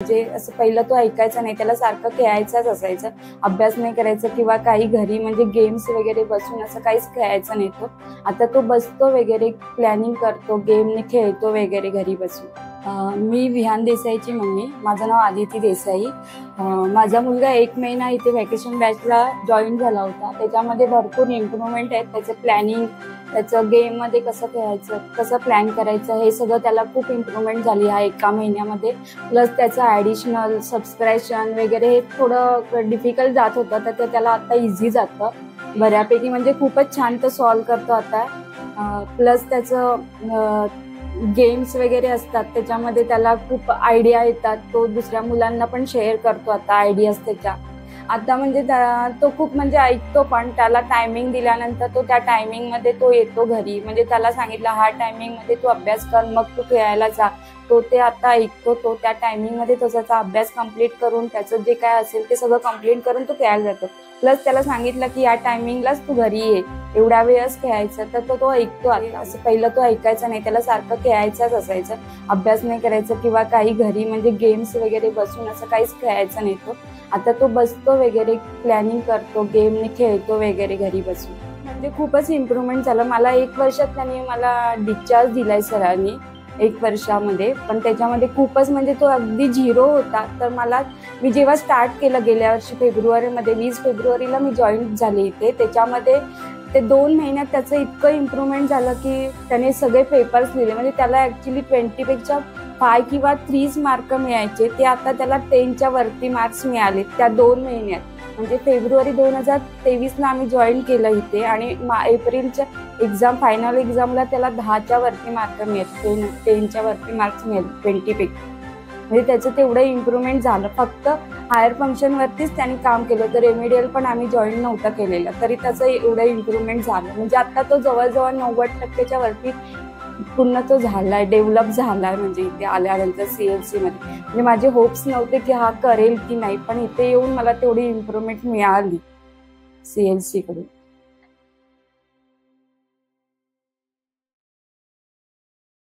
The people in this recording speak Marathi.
म्हणजे असं पहिलं तो ऐकायचा नाही, त्याला सारखं खेळायचंच असायचं, अभ्यास नाही करायचं किंवा काही घरी म्हणजे गेम्स वगैरे बसून असं काहीच खेळायचं नाही तो. आता तो बसतो वगैरे, प्लॅनिंग करतो, गेमने खेळतो वगैरे घरी बसून. मी विहान देसाईची मम्मी, माझं नाव आदिती देसाई. माझा मुलगा 1 महिना इथे व्हॅकेशन बॅचला जॉईन झाला होता. त्याच्यामध्ये भरपूर इम्प्रूव्हमेंट आहेत. त्याचं प्लॅनिंग, त्याचं गेममध्ये कसं खेळायचं, कसं प्लॅन करायचं, हे सगळं त्याला खूप इम्प्रूव्हमेंट झाली ह्या 1 महिन्यामध्ये. प्लस त्याचं ॲडिशनल सबस्क्रिप्शन वगैरे हे थोडं डिफिकल्ट जात होतं, तर ते त्याला आता इझी जातं बऱ्यापैकी, म्हणजे खूपच छान तो सॉल्व करतो आता. प्लस त्याचं गेम्स वगैरे असतात, त्याच्यामध्ये त्याला खूप आयडिया येतात. तो दुसऱ्या मुलांना पण शेअर करतो आता आयडियाज त्याच्या. आता म्हणजे तो खूप म्हणजे ऐकतो, पण त्याला टायमिंग दिल्यानंतर तो त्या टायमिंगमध्ये तो येतो घरी. म्हणजे त्याला सांगितलं हा टायमिंगमध्ये तू अभ्यास कर, मग तू खेळायला जा. तो ते आता ऐकतो. तो त्या टायमिंगमध्ये त्याचा अभ्यास कंप्लीट करून, त्याचं जे काय असेल ते सगळं कंप्लीट करून तो खेळायला जातो. प्लस त्याला सांगितलं की या टायमिंगलाच तू घरी ये, एवढ्या वेळच खेळायचं, तर तो ऐकतो आता. असं पहिलं तो ऐकायचा नाही, त्याला सारखं खेळायचंच असायचं, अभ्यास नाही करायचं किंवा काही घरी म्हणजे गेम्स वगैरे बसून असं काहीच खेळायचं नाही तो. आता तो बसतो वगैरे, प्लॅनिंग करतो, गेमने खेळतो वगैरे घरी बसून. म्हणजे खूपच इम्प्रूव्हमेंट झालं. मला 1 वर्षात त्यांनी मला डिस्चार्ज दिलाय सरांनी, 1 वर्षामध्ये. पण त्याच्यामध्ये खूपच म्हणजे तो अगदी 0 होता. तर मी जेव्हा स्टार्ट केलं गेल्या वर्षी फेब्रुवारीमध्ये, 20 फेब्रुवारीला मी जॉईन झाले इथे. त्याच्यामध्ये ते 2 महिन्यात त्याचं इतकं इम्प्रूव्हमेंट झालं की त्याने सगळे पेपर्स लिहिले. म्हणजे त्याला ॲक्च्युली 20 पेक्षा 5 किंवा 3 मार्क मिळायचे, ते आता त्याला 10च्या वरती मार्क्स मिळाले त्या 2 महिन्यात. म्हणजे फेब्रुवारी 2023ला आम्ही जॉईन केलं इथे, आणि एप्रिलच्या फायनल एक्झामला त्याला 10च्या वरती मार्क मिळाले, 10च्या वरती मार्क्स मिळाले 20 पैकी. म्हणजे त्याचं तेवढं इम्प्रूव्हमेंट झालं. फक्त हायर फंक्शनवरतीच त्यांनी काम केलं, तर रेमेडियल पण आम्ही जॉईन नव्हता केलेला, तरी त्याचं एवढं इम्प्रूव्हमेंट झालं. म्हणजे आता तो जवळजवळ 90%च्या वरती पूर्ण तो झालाय, डेव्हलप झालाय. म्हणजे इथे आल्यानंतर CLC मध्ये म्हणजे माझे होप्स नव्हते की हा करेल की नाही, पण इथे येऊन मला तेवढी इम्प्रूव्हमेंट मिळाली CLC कडून.